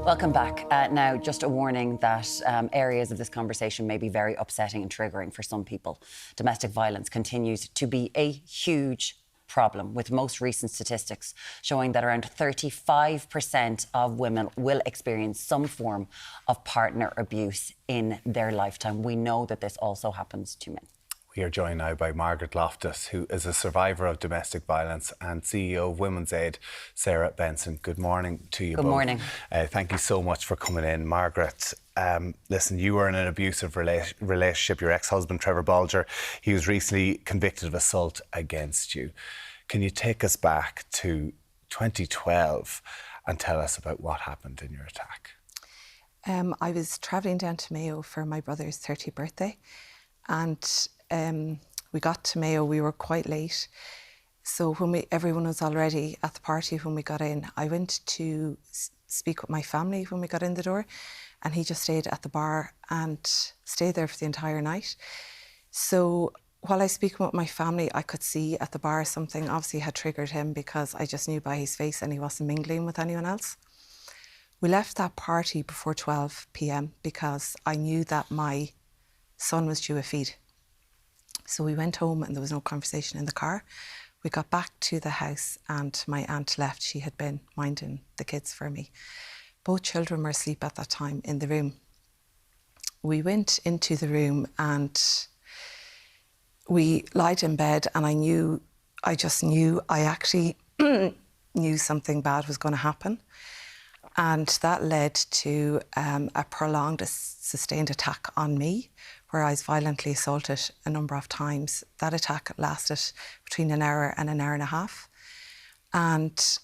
Welcome back. Now, just a warning that areas of this conversation may be very upsetting and triggering for some people. Domestic violence continues to be a huge problem, with most recent statistics showing that around 35% of women will experience some form of partner abuse in their lifetime. We know that this also happens to men. We are joined now by Margaret Loftus, who is a survivor of domestic violence and CEO of Women's Aid, Sarah Benson. Good morning to you both. Good morning. Thank you so much for coming in. Margaret, listen, you were in an abusive relationship. Your ex-husband, Trevor Bolger, he was recently convicted of assault against you. Can you take us back to 2012 and tell us about what happened in your attack? I was travelling down to Mayo for my brother's 30th birthday, and we got to Mayo, we were quite late. So when everyone was already at the party when we got in, I went to speak with my family when we got in the door, and he just stayed at the bar and stayed there for the entire night. So while I was speaking with my family, I could see at the bar something obviously had triggered him, because I just knew by his face and he wasn't mingling with anyone else. We left that party before 12 p.m. because I knew that my son was due a feed. So we went home and there was no conversation in the car. We got back to the house and my aunt left. She had been minding the kids for me. Both children were asleep at that time in the room. We went into the room and we lied in bed, and I just knew I actually knew something bad was going to happen. And that led to a prolonged, sustained attack on me, where I was violently assaulted a number of times. That attack lasted between an hour and a half. And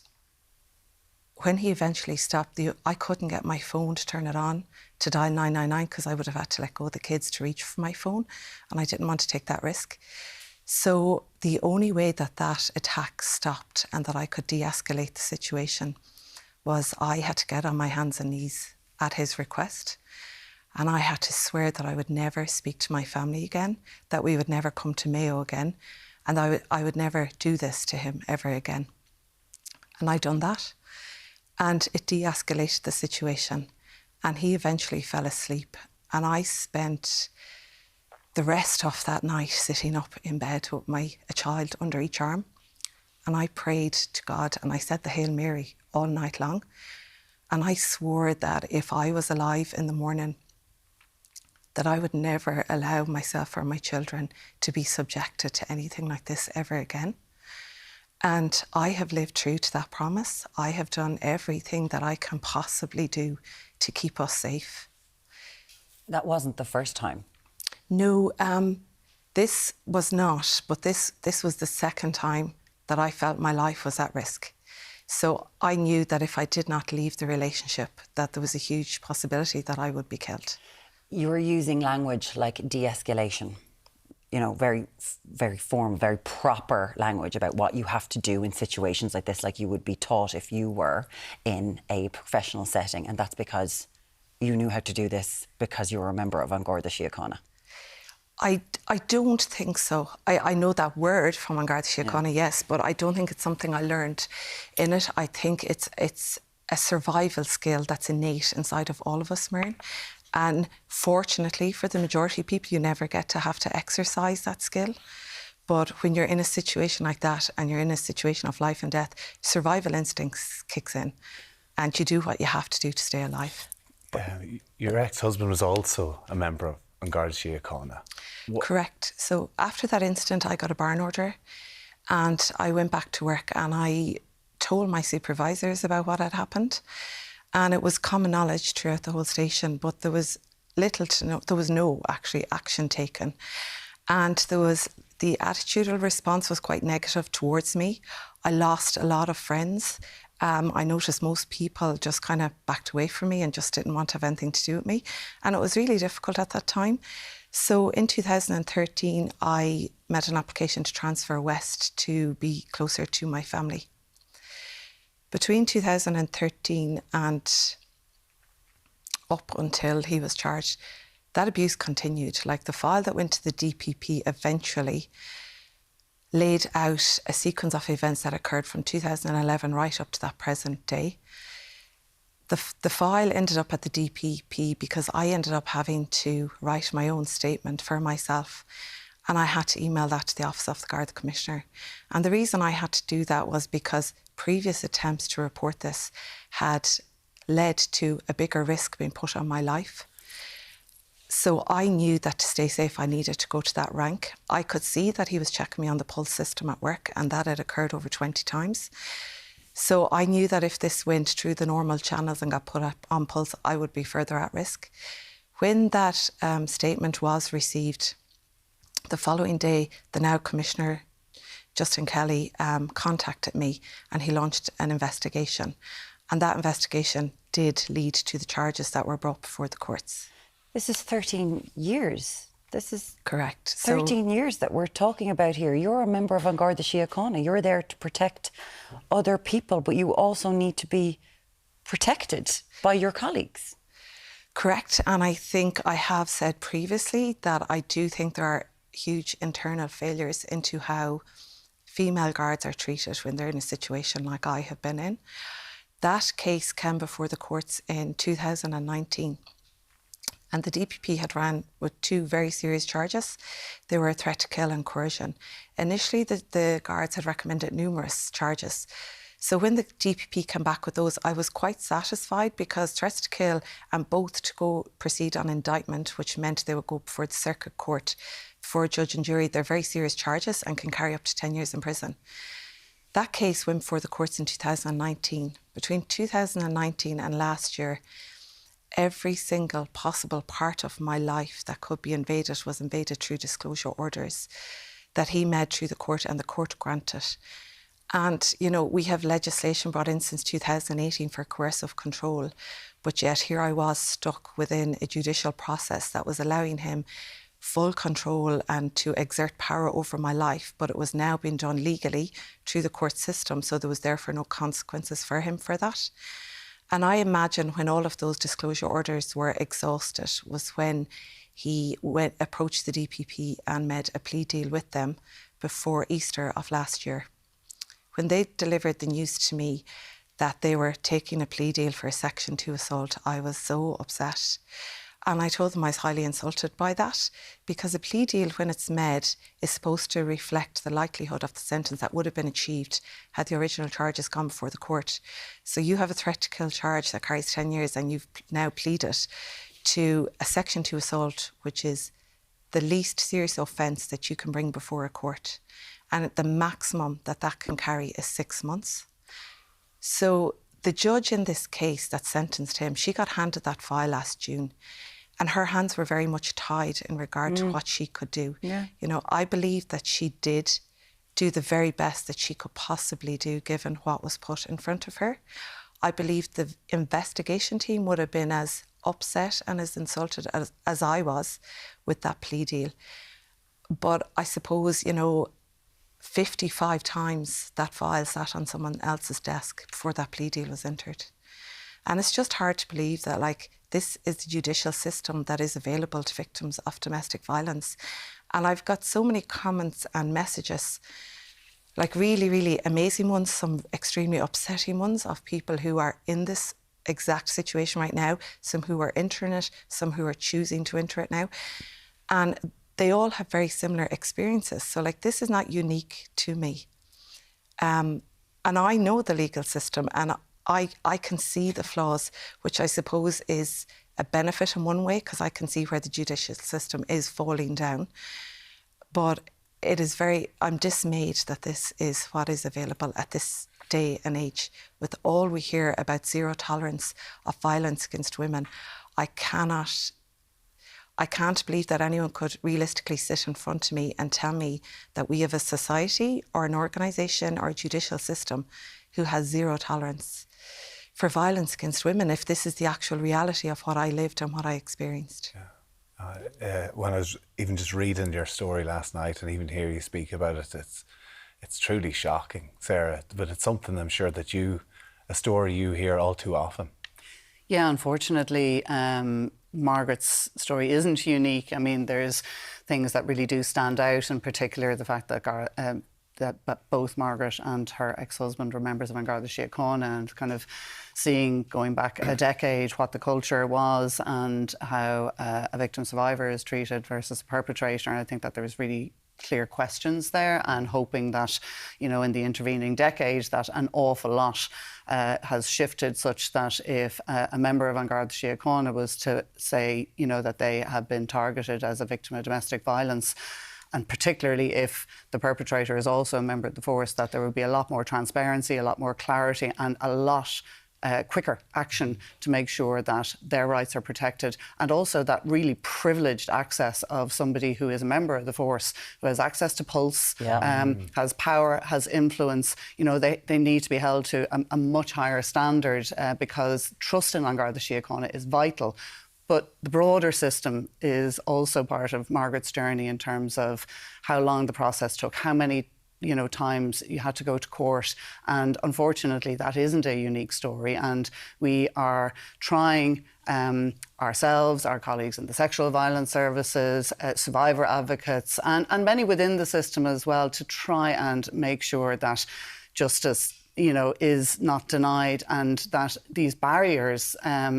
when he eventually stopped, I couldn't get my phone to turn it on to dial 999, because I would have had to let go of the kids to reach for my phone, and I didn't want to take that risk. So the only way that that attack stopped and that I could de-escalate the situation was I had to get on my hands and knees at his request. And I had to swear that I would never speak to my family again, that we would never come to Mayo again, and I would never do this to him ever again. And I'd done that. And it de-escalated the situation. And he eventually fell asleep. And I spent the rest of that night sitting up in bed with a child under each arm. And I prayed to God, and I said the Hail Mary all night long. And I swore that if I was alive in the morning, that I would never allow myself or my children to be subjected to anything like this ever again. And I have lived true to that promise. I have done everything that I can possibly do to keep us safe. That wasn't the first time. No, this was not, but this was the second time that I felt my life was at risk. So I knew that if I did not leave the relationship, that there was a huge possibility that I would be killed. You were using language like de-escalation, you know, very, very formal, very proper language about what you have to do in situations like this, like you would be taught if you were in a professional setting. And that's because you knew how to do this because you were a member of An-Garda Síochána. I don't think so. I know that word from An-Garda Síochána, yes, but I don't think it's something I learned in it. I think it's a survival skill that's innate inside of all of us, Myrne. And fortunately, for the majority of people, you never get to have to exercise that skill. But when you're in a situation like that, and you're in a situation of life and death, survival instincts kicks in, and you do what you have to do to stay alive. Your ex-husband was also a member of An-Garda Síochána. Correct. So after that incident, I got a barn order, and I went back to work, and I told my supervisors about what had happened. And it was common knowledge throughout the whole station, but there was no actually action taken. And the attitudinal response was quite negative towards me. I lost a lot of friends. I noticed most people just kind of backed away from me and just didn't want to have anything to do with me. And it was really difficult at that time. So in 2013, I made an application to transfer west to be closer to my family. Between 2013 and up until he was charged, that abuse continued. Like, the file that went to the DPP eventually laid out a sequence of events that occurred from 2011 right up to that present day. The file ended up at the DPP because I ended up having to write my own statement for myself, and I had to email that to the Office of the Garda Commissioner. And the reason I had to do that was because previous attempts to report this had led to a bigger risk being put on my life. So I knew that to stay safe, I needed to go to that rank. I could see that he was checking me on the pulse system at work, and that had occurred over 20 times. So I knew that if this went through the normal channels and got put up on pulse, I would be further at risk. When that statement was received, the following day, the now Commissioner, Justin Kelly, contacted me, and he launched an investigation. And that investigation did lead to the charges that were brought before the courts. This is 13 years. This is correct. 13 years that we're talking about here. You're a member of An Garda Síochána. You're there to protect other people, but you also need to be protected by your colleagues. Correct. And I think I have said previously that I do think there are huge internal failures into how female guards are treated when they're in a situation like I have been in. That case came before the courts in 2019. And the DPP had ran with two very serious charges. They were a threat to kill and coercion. Initially, the guards had recommended numerous charges. So when the DPP came back with those, I was quite satisfied, because threats to kill and both to go proceed on indictment, which meant they would go before the circuit court, before a judge and jury. They're very serious charges and can carry up to 10 years in prison. That case went before the courts in 2019. Between 2019 and last year, every single possible part of my life that could be invaded was invaded through disclosure orders that he made through the court, and the court granted. And, you know, we have legislation brought in since 2018 for coercive control, but yet here I was stuck within a judicial process that was allowing him full control and to exert power over my life, but it was now being done legally through the court system, so there was therefore no consequences for him for that. And I imagine when all of those disclosure orders were exhausted was when he approached the DPP and made a plea deal with them before Easter of last year. When they delivered the news to me that they were taking a plea deal for a Section 2 assault, I was so upset. And I told them I was highly insulted by that, because a plea deal, when it's made, is supposed to reflect the likelihood of the sentence that would have been achieved had the original charges gone before the court. So you have a threat to kill charge that carries 10 years, and you've now pleaded to a Section 2 assault, which is the least serious offence that you can bring before a court. And the maximum that can carry is 6 months. So the judge in this case that sentenced him, she got handed that file last June, and her hands were very much tied in regard to what she could do. Yeah. You know, I believe that she did do the very best that she could possibly do given what was put in front of her. I believe the investigation team would have been as upset and as insulted as I was with that plea deal. But I suppose, you know, 55 times that file sat on someone else's desk before that plea deal was entered. And it's just hard to believe that, like, this is the judicial system that is available to victims of domestic violence. And I've got so many comments and messages, like really, really amazing ones, some extremely upsetting ones, of people who are in this exact situation right now, some who are entering it, some who are choosing to enter it now. And they all have very similar experiences. So, like, this is not unique to me. And I know the legal system, and I can see the flaws, which I suppose is a benefit in one way, because I can see where the judicial system is falling down. But it is I'm dismayed that this is what is available at this day and age. With all we hear about zero tolerance of violence against women, I can't believe that anyone could realistically sit in front of me and tell me that we have a society or an organisation or a judicial system who has zero tolerance for violence against women, if this is the actual reality of what I lived and what I experienced. Yeah. When I was even just reading your story last night and even hear you speak about it, it's truly shocking, Sarah. But it's something I'm sure that a story you hear all too often. Yeah, unfortunately, Margaret's story isn't unique. I mean, there's things that really do stand out, in particular the fact that that both Margaret and her ex-husband were members of An Garda Síochána, and kind of seeing, going back a decade, what the culture was and how a victim survivor is treated versus a perpetrator. And I think that there was really clear questions there, and hoping that, you know, in the intervening decade, that an awful lot has shifted, such that if a member of An Garda Síochána was to say, you know, that they have been targeted as a victim of domestic violence, and particularly if the perpetrator is also a member of the force, that there would be a lot more transparency, a lot more clarity, and a lot quicker action to make sure that their rights are protected, and also that really privileged access of somebody who is a member of the force, who has access to pulse, has power, has influence. You know, they need to be held to a much higher standard, because trust in An Garda Síochána is vital. But the broader system is also part of Margaret's journey in terms of how long the process took, how many, you know, times you had to go to court. And unfortunately, that isn't a unique story. And we are trying ourselves, our colleagues in the sexual violence services, survivor advocates, and many within the system as well, to try and make sure that justice, you know, is not denied, and that these barriers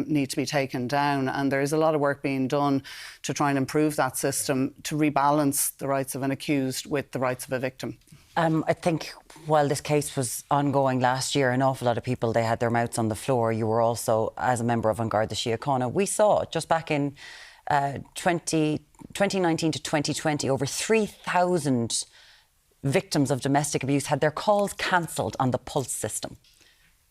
need to be taken down. And there is a lot of work being done to try and improve that system, to rebalance the rights of an accused with the rights of a victim. I think while this case was ongoing last year, an awful lot of people, they had their mouths on the floor. You were also, as a member of An Garda Síochána, we saw just back in 2019 to 2020, over 3,000 victims of domestic abuse had their calls cancelled on the Pulse system.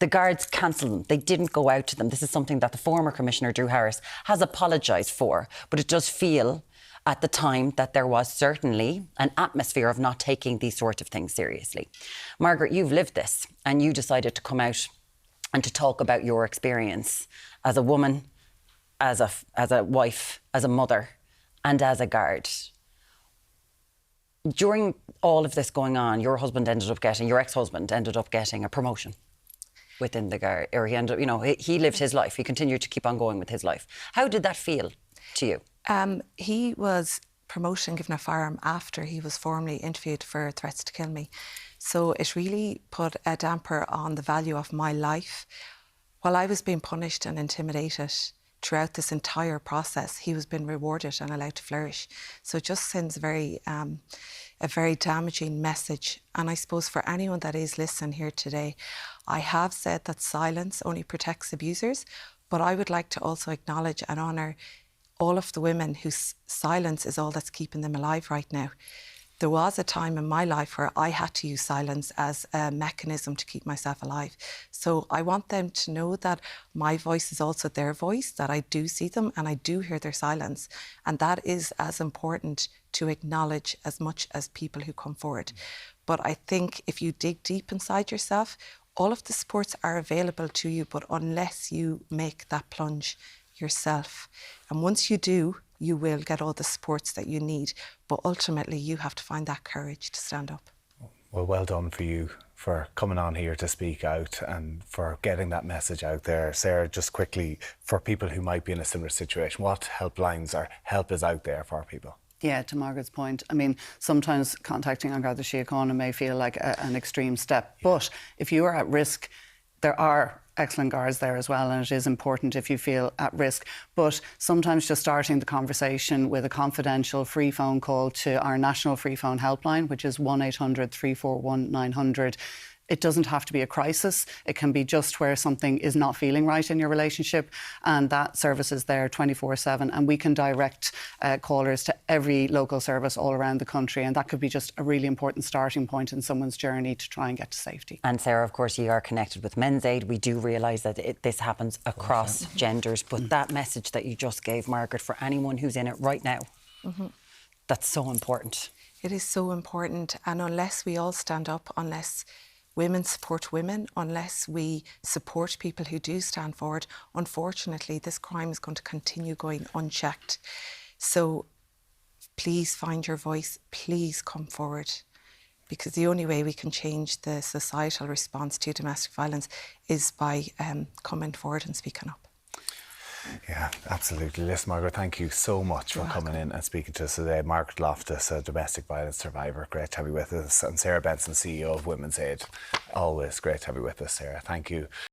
The guards cancelled them. They didn't go out to them. This is something that the former Commissioner, Drew Harris, has apologised for. But it does feel at the time that there was certainly an atmosphere of not taking these sort of things seriously. Margaret, you've lived this, and you decided to come out and to talk about your experience as a woman, as a wife, as a mother, and as a guard. During all of this going on, your ex-husband ended up getting a promotion within the Guard, or he ended up, you know, he lived his life. He continued to keep on going with his life. How did that feel to you? He was promotion given a firearm after he was formally interviewed for threats to kill me. So it really put a damper on the value of my life. While I was being punished and intimidated throughout this entire process, he was being rewarded and allowed to flourish. So it just sends a very damaging message. And I suppose for anyone that is listening here today, I have said that silence only protects abusers, but I would like to also acknowledge and honour all of the women whose silence is all that's keeping them alive right now. There was a time in my life where I had to use silence as a mechanism to keep myself alive. So I want them to know that my voice is also their voice, that I do see them and I do hear their silence. And that is as important to acknowledge as much as people who come forward. But I think if you dig deep inside yourself, all of the supports are available to you, but unless you make that plunge yourself. And once you do, you will get all the supports that you need. But ultimately, you have to find that courage to stand up. Well, well done for you for coming on here to speak out and for getting that message out there. Sarah, just quickly, for people who might be in a similar situation, what helplines or help is out there for people? Yeah, to Margaret's point, I mean, sometimes contacting An Garda Síochána may feel like an extreme step, but if you are at risk, there are excellent guards there as well, and it is important if you feel at risk. But sometimes just starting the conversation with a confidential free phone call to our national free phone helpline, which is 1800 341 900. It doesn't have to be a crisis. It can be just where something is not feeling right in your relationship, and that service is there 24/7, and we can direct callers to every local service all around the country, and that could be just a really important starting point in someone's journey to try and get to safety. And Sarah, of course, you are connected with Men's Aid. We do realise that this happens across genders, but that message that you just gave, Margaret, for anyone who's in it right now, that's so important. It is so important, and unless we all stand up, unless women support women, unless we support people who do stand forward, unfortunately, this crime is going to continue going unchecked. So please find your voice, please come forward, because the only way we can change the societal response to domestic violence is by coming forward and speaking up. Yeah, absolutely. Listen, Margaret, thank you so much for coming in and speaking to us today. Margaret Loftus, a domestic violence survivor, great to have you with us. And Sarah Benson, CEO of Women's Aid. Always great to have you with us, Sarah. Thank you.